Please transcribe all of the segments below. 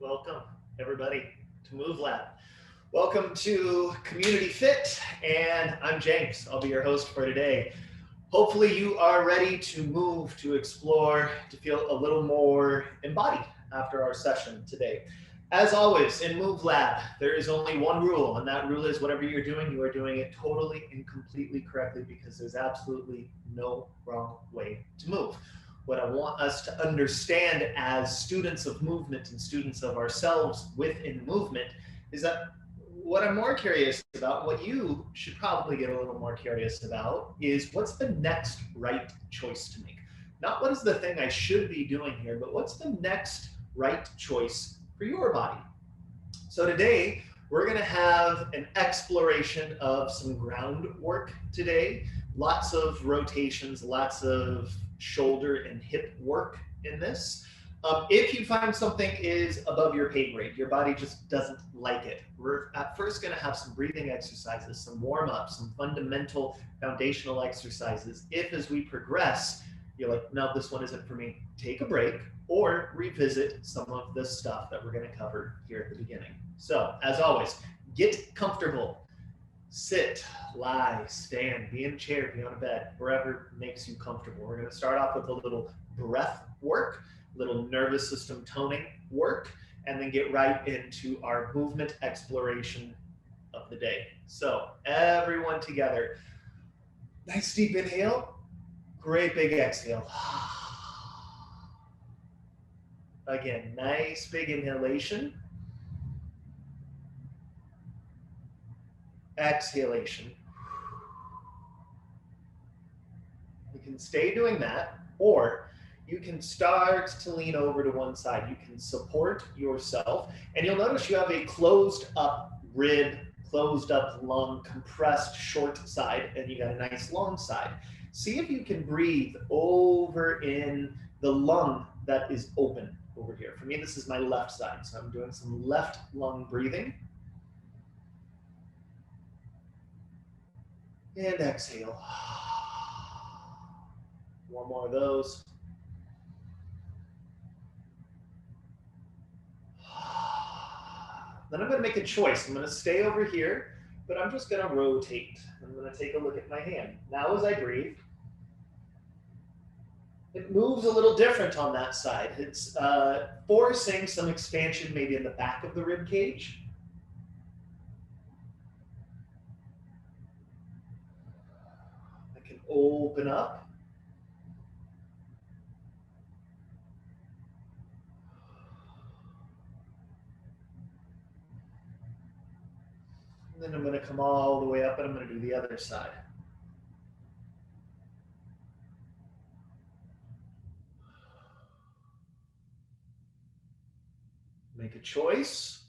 Welcome, everybody, to MoveLab. Welcome to CommunityFIT, and I'm James. I'll be your host for today. Hopefully you are ready to move, to explore, to feel a little more embodied after our session today. As always, in MoveLab, there is only one rule, and that rule is whatever you're doing, you are doing it totally and completely correctly because there's absolutely no wrong way to move. What I want us to understand as students of movement and students of ourselves within movement is that what I'm more curious about, what you should probably get a little more curious about, is what's the next right choice to make? Not what is the thing I should be doing here, but what's the next right choice for your body? So today, we're going to have an exploration of some groundwork today. Lots of rotations, lots of shoulder and hip work in this. If you find something is above your pay grade, your body just doesn't like it, we're at first going to have some breathing exercises, some warm-ups, some fundamental foundational exercises. If as we progress, you're like, no, this one isn't for me, take a break or revisit some of the stuff that we're going to cover here at the beginning. So as always, get comfortable. Sit, lie, stand, be in a chair, be on a bed, wherever makes you comfortable. We're going to start off with a little breath work, little nervous system toning work, and then get right into our movement exploration of the day. So everyone together, nice deep inhale, great big exhale. Again, nice big inhalation. Exhalation. You can stay doing that, or you can start to lean over to one side. You can support yourself, and you'll notice you have a closed up rib, closed up lung, compressed short side, and you got a nice long side. See if you can breathe over in the lung that is open over here. For me, this is my left side, so I'm doing some left lung breathing. And exhale. One more of those. Then I'm going to make a choice. I'm going to stay over here, but I'm just going to rotate. I'm going to take a look at my hand. Now as I breathe, it moves a little different on that side. It's forcing some expansion maybe in the back of the rib cage. I can open up. And then I'm going to come all the way up and I'm going to do the other side. Make a choice.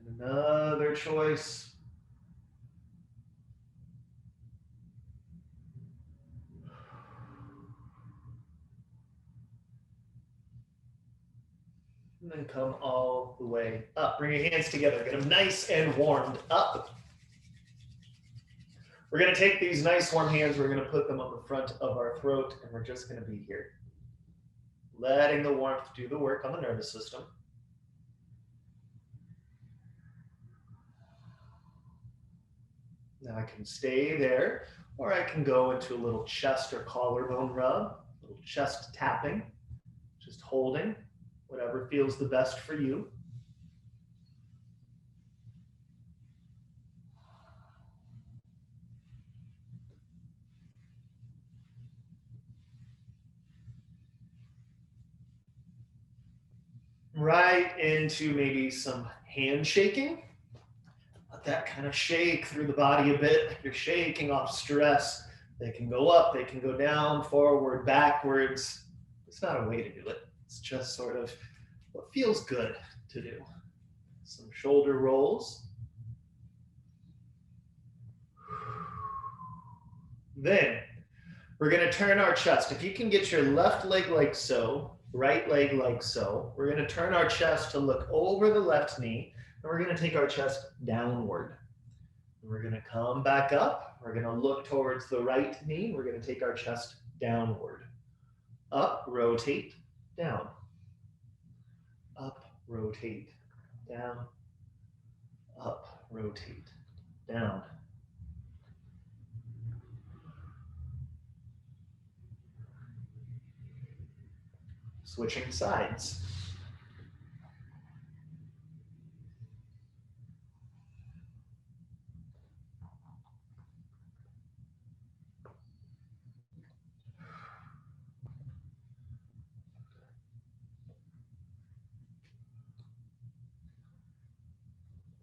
And another choice. And then come all the way up. Bring your hands together. Get them nice and warmed up. We're going to take these nice warm hands. We're going to put them on the front of our throat, and we're just going to be here. Letting the warmth do the work on the nervous system. Now I can stay there, or I can go into a little chest or collarbone rub, a little chest tapping, just holding. Whatever feels the best for you. Right into maybe some handshaking. Let that kind of shake through the body a bit, like you're shaking off stress. They can go up, they can go down, forward, backwards. It's not a way to do it. It's just sort of what feels good to do. Some shoulder rolls. Then we're going to turn our chest. If you can get your left leg like so, right leg like so, we're going to turn our chest to look over the left knee, and we're going to take our chest downward. We're gonna come back up. We're gonna look towards the right knee. We're gonna take our chest downward. Up, rotate, down. Up, rotate, down. Up, rotate, down. Switching sides.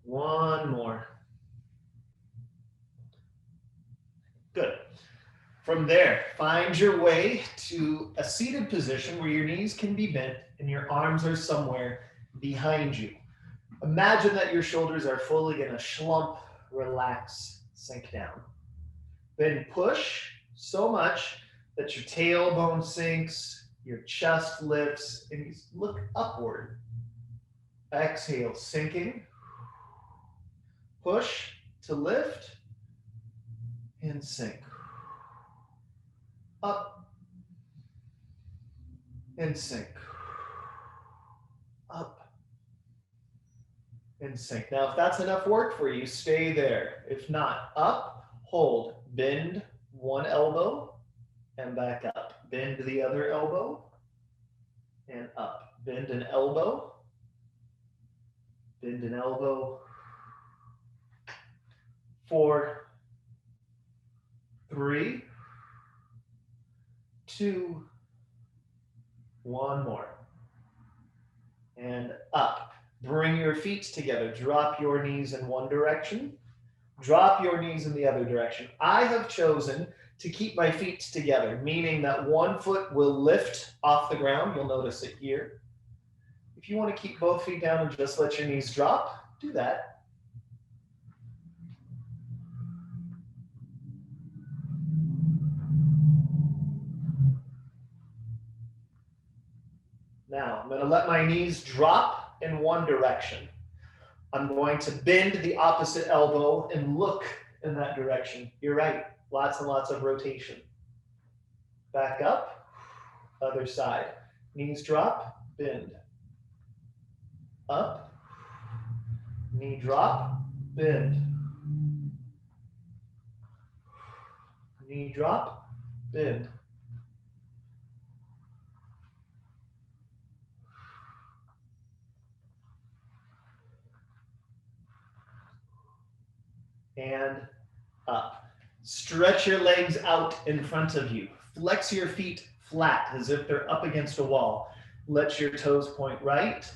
One more. Good. From there, find your way to a seated position where your knees can be bent and your arms are somewhere behind you. Imagine that your shoulders are fully going to slump, relax, sink down. Then push so much that your tailbone sinks, your chest lifts, and you look upward. Exhale, sinking. Push to lift and sink. Up and sink. Up and sink. Now, if that's enough work for you, stay there. If not, up, hold, bend one elbow and back up. Bend the other elbow and up. Bend an elbow. Bend an elbow. 4, 3, 2, 1 more. And up. Bring your feet together. Drop your knees in one direction. Drop your knees in the other direction. I have chosen to keep my feet together, meaning that one foot will lift off the ground. You'll notice it here. If you want to keep both feet down and just let your knees drop, do that. Now, I'm going to let my knees drop in one direction. I'm going to bend the opposite elbow and look in that direction. You're right, lots and lots of rotation. Back up, other side. Knees drop, bend. Up, knee drop, bend. Knee drop, bend. And up. Stretch your legs out in front of you. Flex your feet flat as if they're up against a wall. Let your toes point right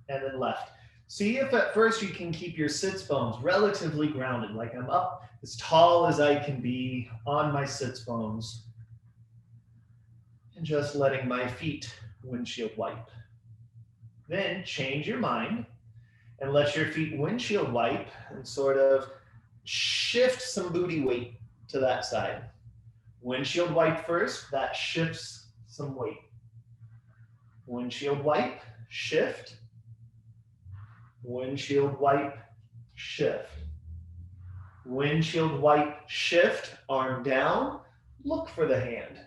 and then left. See if at first you can keep your sits bones relatively grounded, like I'm up as tall as I can be on my sits bones. And just letting my feet windshield wipe. Then change your mind and let your feet windshield wipe and sort of shift some booty weight to that side. Windshield wipe first, that shifts some weight. Windshield wipe, shift. Windshield wipe, shift. Windshield wipe, shift, arm down, look for the hand.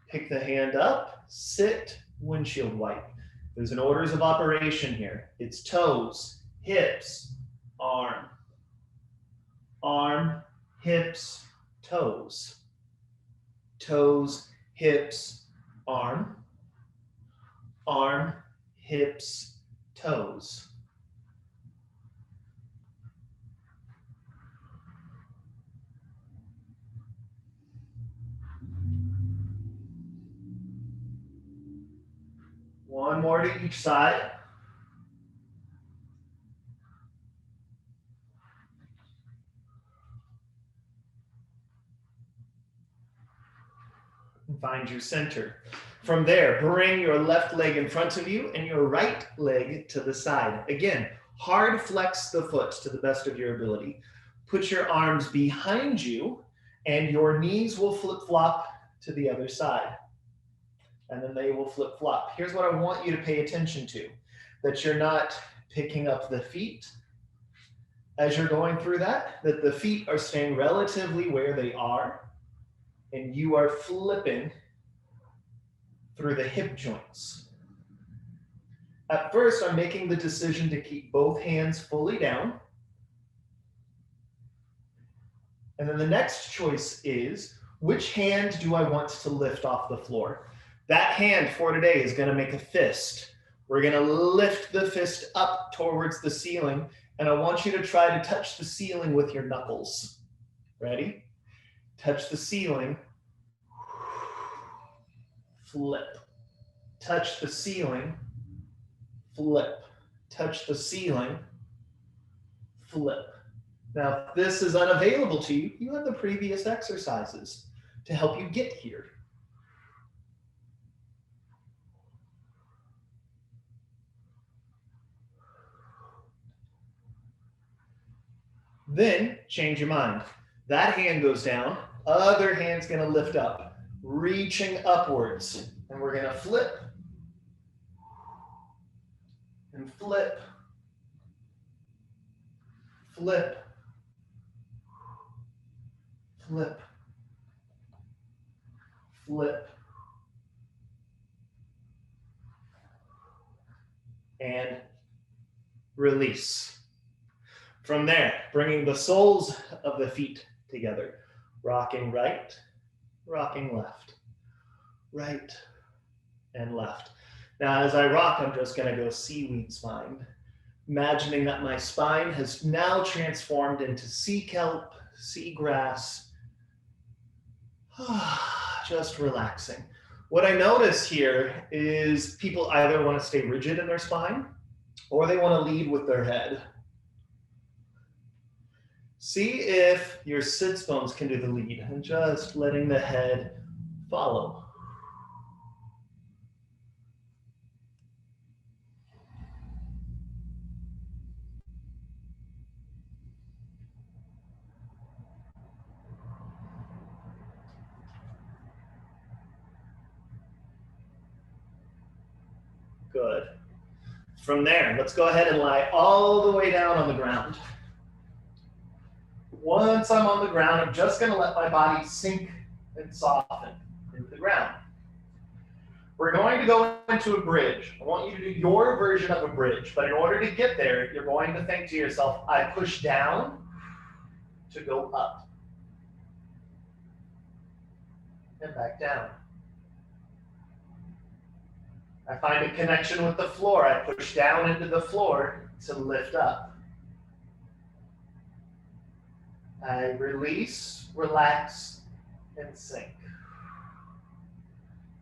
Pick the hand up, sit, windshield wipe. There's an orders of operation here. It's toes, hips, arm. Arm, hips, toes. Toes, hips, arm. Arm, hips, toes. One more to each side. And find your center. From there, bring your left leg in front of you and your right leg to the side. Again, hard flex the foot to the best of your ability. Put your arms behind you and your knees will flip-flop to the other side. And then they will flip-flop. Here's what I want you to pay attention to, that you're not picking up the feet as you're going through that the feet are staying relatively where they are, and you are flipping through the hip joints. At first, I'm making the decision to keep both hands fully down. And then the next choice is, which hand do I want to lift off the floor? That hand for today is going to make a fist. We're going to lift the fist up towards the ceiling, and I want you to try to touch the ceiling with your knuckles. Ready? Touch the ceiling. Flip. Touch the ceiling. Flip. Touch the ceiling. Flip. Now, if this is unavailable to you, you have the previous exercises to help you get here. Then change your mind. That hand goes down, other hand's gonna lift up, reaching upwards. And we're gonna flip and flip, flip, flip, flip, and release. From there, bringing the soles of the feet together, rocking right, rocking left, right and left. Now, as I rock, I'm just gonna go seaweed spine, imagining that my spine has now transformed into sea kelp, sea grass, just relaxing. What I notice here is people either wanna stay rigid in their spine or they wanna lead with their head. See if your sits bones can do the lead and just letting the head follow. Good. From there, let's go ahead and lie all the way down on the ground. Once I'm on the ground, I'm just going to let my body sink and soften into the ground. We're going to go into a bridge. I want you to do your version of a bridge, but in order to get there, you're going to think to yourself, I push down to go up. And back down. I find a connection with the floor. I push down into the floor to lift up. I release, relax, and sink.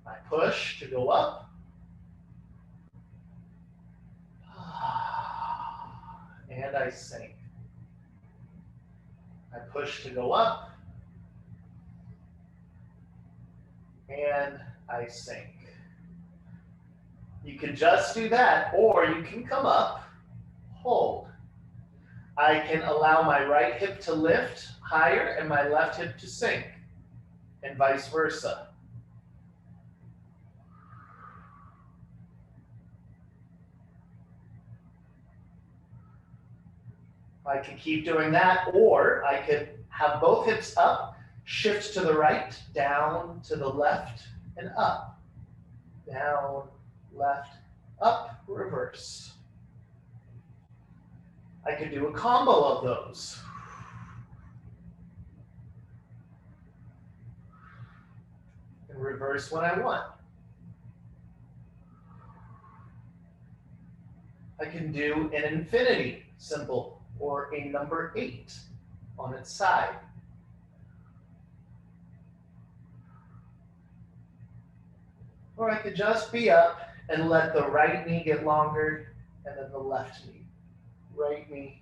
I push to go up. And I sink. I push to go up. And I sink. You can just do that, or you can come up, hold. I can allow my right hip to lift higher and my left hip to sink, and vice versa. I can keep doing that, or I could have both hips up, shift to the right, down to the left, and up. Down, left, up, reverse. I could do a combo of those. And reverse when I want. I can do an infinity symbol or a number 8 on its side. Or I could just be up and let the right knee get longer and then the left knee. Right knee,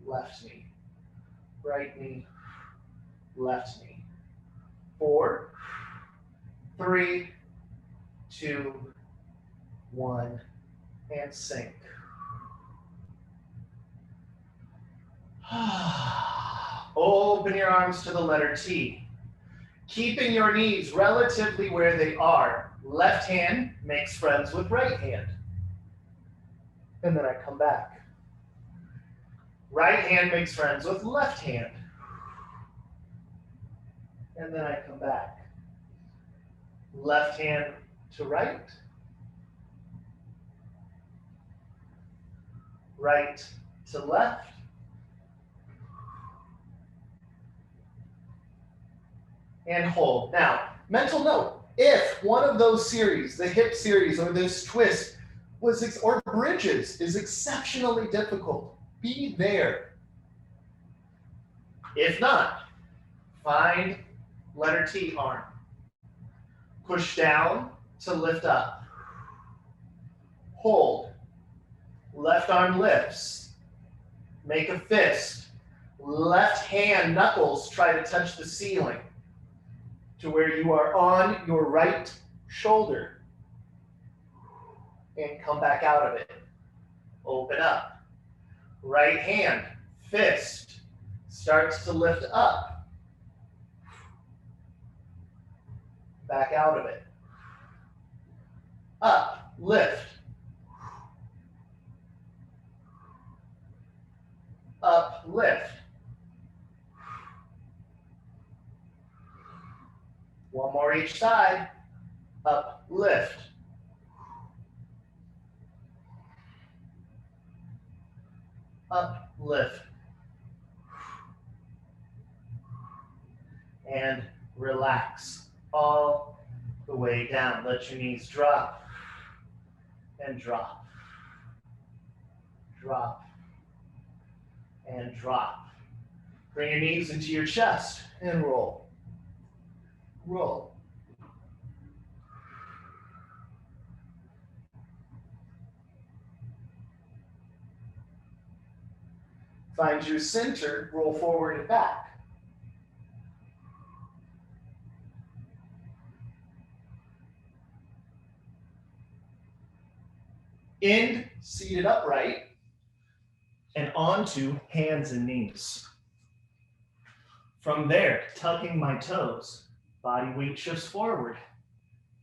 left knee. Right knee, left knee. 4, 3, 2, 1, and sink. Open your arms to the letter T. Keeping your knees relatively where they are. Left hand makes friends with right hand. And then I come back. Right hand makes friends with left hand. And then I come back. Left hand to right. Right to left. And hold. Now, mental note, if one of those series, the hip series or this twist or bridges is exceptionally difficult, be there. If not, find letter T arm. Push down to lift up. Hold. Left arm lifts. Make a fist. Left hand knuckles try to touch the ceiling to where you are on your right shoulder. And come back out of it. Open up. Right hand, fist, starts to lift up. Back out of it. Up, lift. Up, lift. One more each side. Up, lift. Up, lift. And relax all the way down. Let your knees drop and drop. Drop and drop. Bring your knees into your chest and roll. Roll. Find your center, roll forward and back. In, seated upright, and onto hands and knees. From there, tucking my toes, body weight shifts forward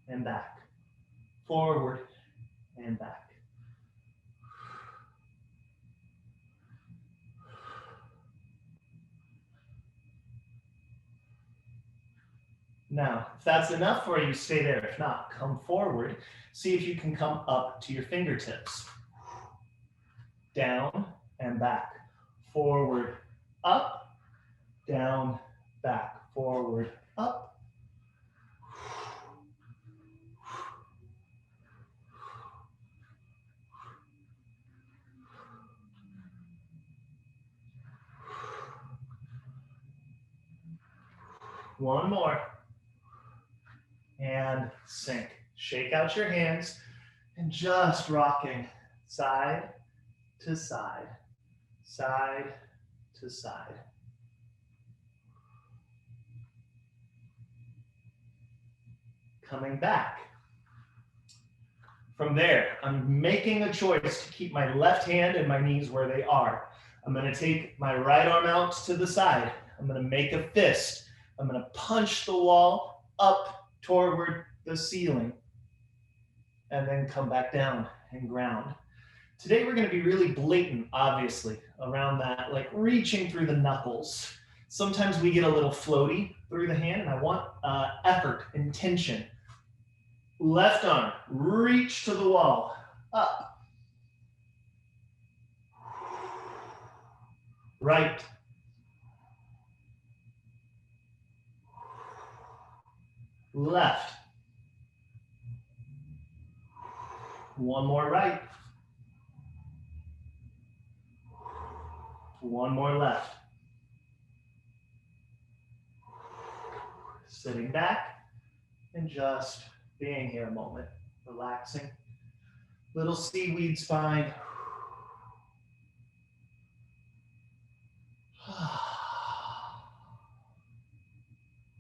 and back, forward and back. Now, if that's enough for you, stay there. If not, come forward. See if you can come up to your fingertips. Down and back. Forward, up, down, back. Forward, up. One more. And sink. Shake out your hands and just rocking side to side, side to side. Coming back. From there, I'm making a choice to keep my left hand and my knees where they are. I'm going to take my right arm out to the side. I'm going to make a fist. I'm going to punch the wall up toward the ceiling and then come back down and ground. Today we're going to be really blatant, obviously, around that, like reaching through the knuckles. Sometimes we get a little floaty through the hand, and I want effort, intention. Left arm, reach to the wall, up. Right. Left. One more right. One more left. Sitting back and just being here a moment, relaxing. Little seaweed spine.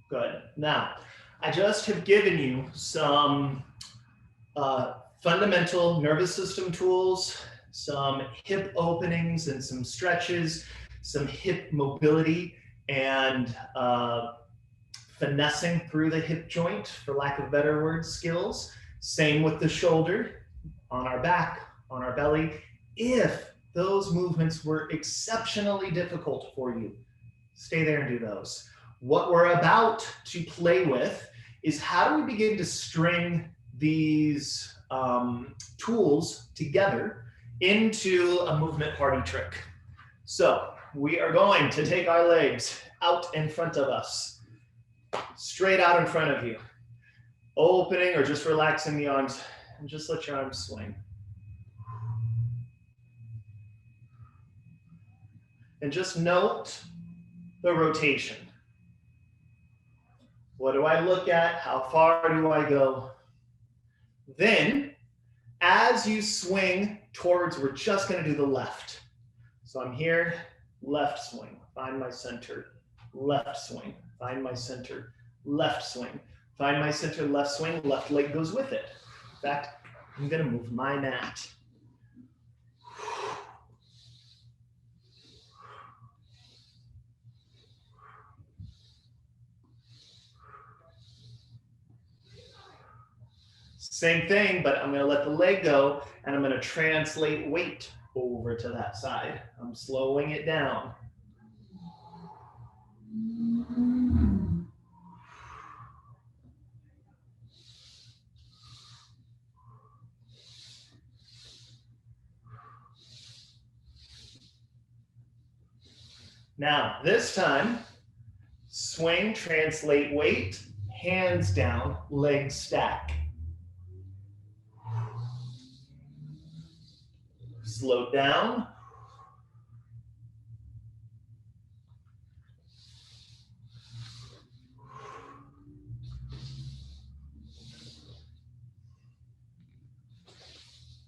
Good. Now, I just have given you some fundamental nervous system tools, some hip openings and some stretches, some hip mobility and finessing through the hip joint, for lack of better words, skills. Same with the shoulder, on our back, on our belly. If those movements were exceptionally difficult for you. Stay there and do those. What we're about to play with is how do we begin to string these tools together into a movement party trick. So we are going to take our legs out in front of us, straight out in front of you, opening or just relaxing the arms, and just let your arms swing. And just note the rotation. What do I look at? How far do I go? Then, as you swing towards, we're just going to do the left. So I'm here, left swing, find my center, left swing, find my center, left swing, find my center, left swing, left leg goes with it. In fact, I'm going to move my mat. Same thing, but I'm going to let the leg go and I'm going to translate weight over to that side. I'm slowing it down. Now, this time, swing, translate weight, hands down, legs stack. Slow down.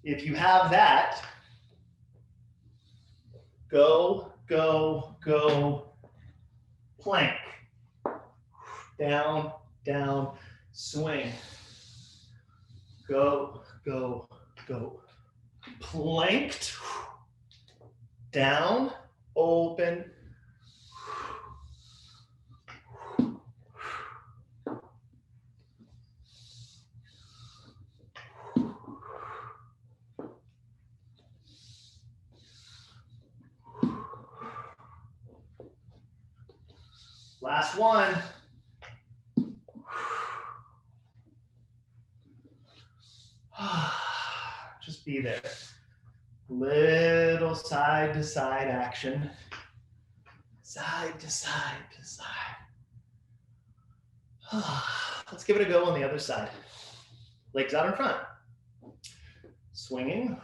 If you have that, go, go, go, plank. Down, down, swing. Go, go, go. Planked, down, open. Last one. Just be there. Little side to side action. Side to side to side. Let's give it a go on the other side. Legs out in front. Swinging.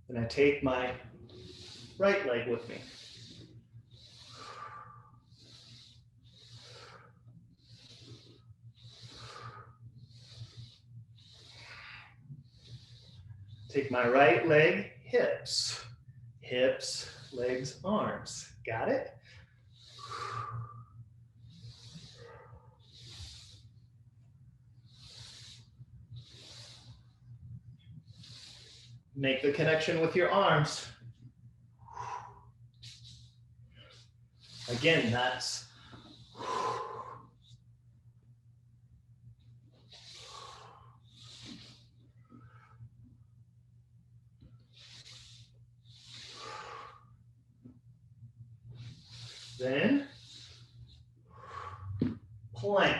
And I take my right leg with me. Take my right leg, hips, hips, legs, arms. Got it? Make the connection with your arms. Again, that's then plank.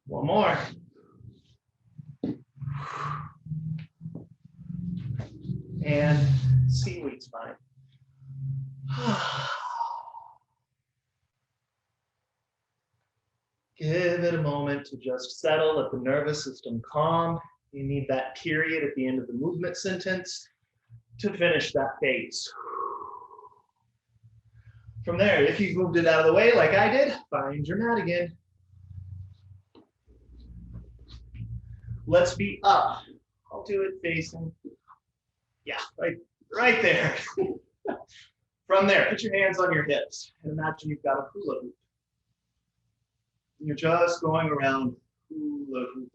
One more. And seaweed spine. Give it a moment to just settle, let the nervous system calm. You need that period at the end of the movement sentence to finish that phase. From there, if you've moved it out of the way like I did, find your mat again. Let's be up. I'll do it facing Yeah, right there. From there, put your hands on your hips and imagine you've got a hula hoop. And you're just going around hula hooping.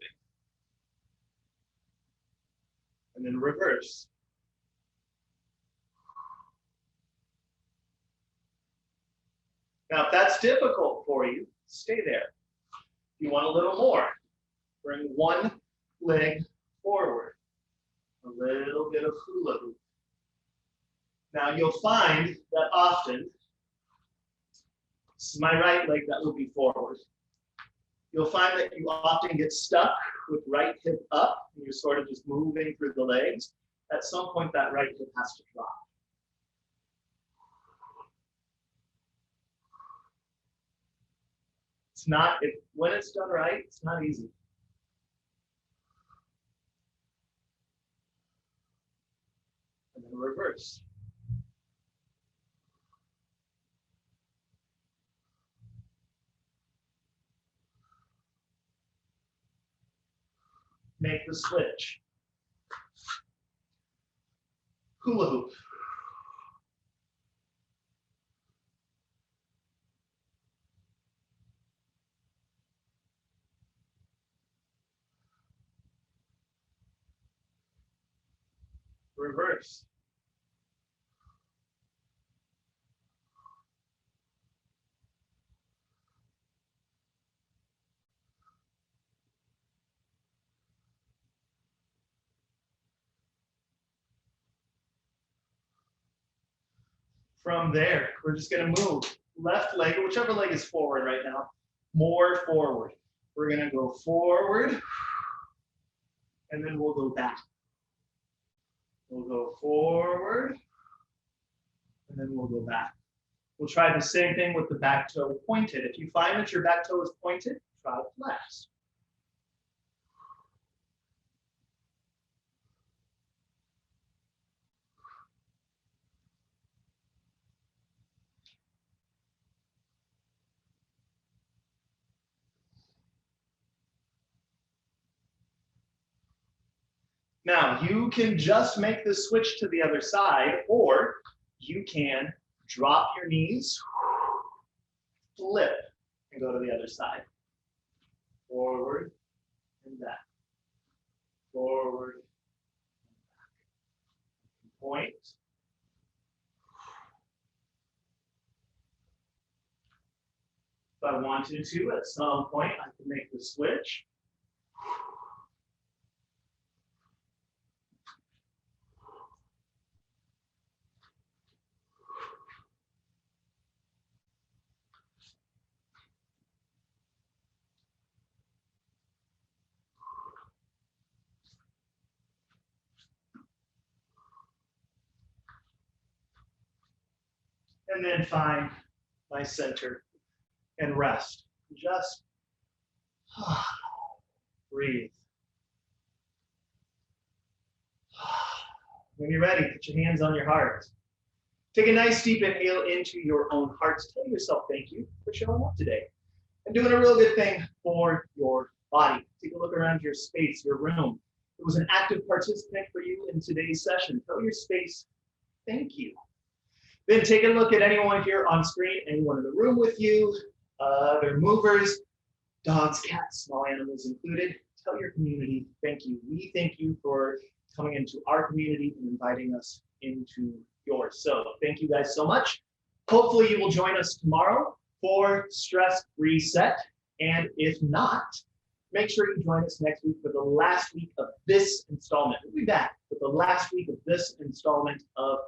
And then reverse. Now, if that's difficult for you, stay there. If you want a little more, bring one leg forward. A little bit of hula hoop. Now, you'll find that often, this is my right leg that will be forward. You'll find that you often get stuck with right hip up, and you're sort of just moving through the legs. At some point, that right hip has to drop. It's not, when it's done right, it's not easy. And then reverse. Make the switch. Hula hoop. Reverse. From there, we're just going to move left leg, whichever leg is forward right now, more forward. We're going to go forward, and then we'll go back. We'll go forward, and then we'll go back. We'll try the same thing with the back toe pointed. If you find that your back toe is pointed, try flex. Now, you can just make the switch to the other side, or you can drop your knees, flip, and go to the other side. Forward and back. Forward and back. Point. If I wanted to, at some point, I can make the switch. And then find my center and rest. Just breathe. When you're ready, put your hands on your heart. Take a nice deep inhale into your own heart. Tell yourself thank you for showing up today and doing a real good thing for your body. Take a look around your space, your room. It was an active participant for you in today's session. Tell your space thank you. Then take a look at anyone here on screen, anyone in the room with you, other movers, dogs, cats, small animals included. Tell your community thank you. We thank you for coming into our community and inviting us into yours. So thank you guys so much. Hopefully you will join us tomorrow for Stress Reset. And if not, make sure you join us next week for the last week of this installment. We'll be back for the last week of this installment of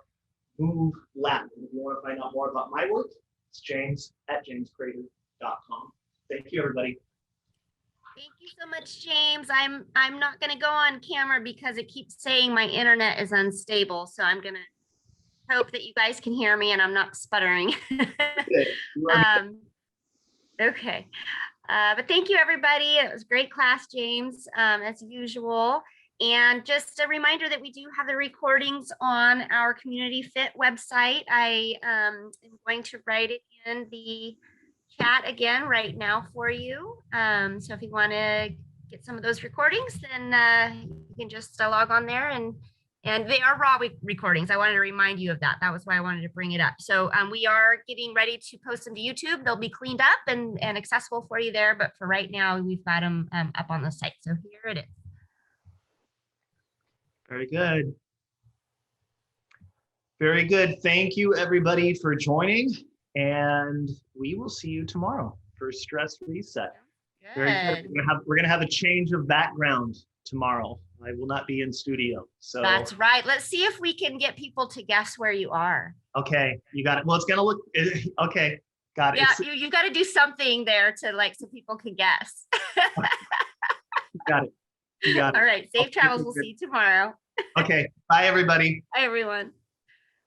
MoveLab. And if you want to find out more about my work, it's james@jamescrater.com. Thank you, everybody. Thank you so much, James. I'm not going to go on camera because it keeps saying my internet is unstable. So I'm going to hope that you guys can hear me and I'm not sputtering. Okay. But thank you, everybody. It was a great class, James, as usual. And just a reminder that we do have the recordings on our CommunityFIT website. I am going to write it in the chat again right now for you. So if you want to get some of those recordings, then you can just log on there and And they are raw recordings. I wanted to remind you of that. That was why I wanted to bring it up. So we are getting ready to post them to YouTube. They'll be cleaned up and accessible for you there. But for right now, we've got them up on the site. So here it is. Very good. Very good. Thank you, everybody, for joining. And we will see you tomorrow for Stress Reset. Good. Very good. We're gonna have a change of background tomorrow. I will not be in studio. So that's right. Let's see if we can get people to guess where you are. Okay, you got it. Well, it's gonna look okay. Got it. Yeah, you got to do something there to like so people can guess. Got it. You got it. All right. Safe travels. We'll see you tomorrow. Okay. Bye, everybody. Bye, everyone.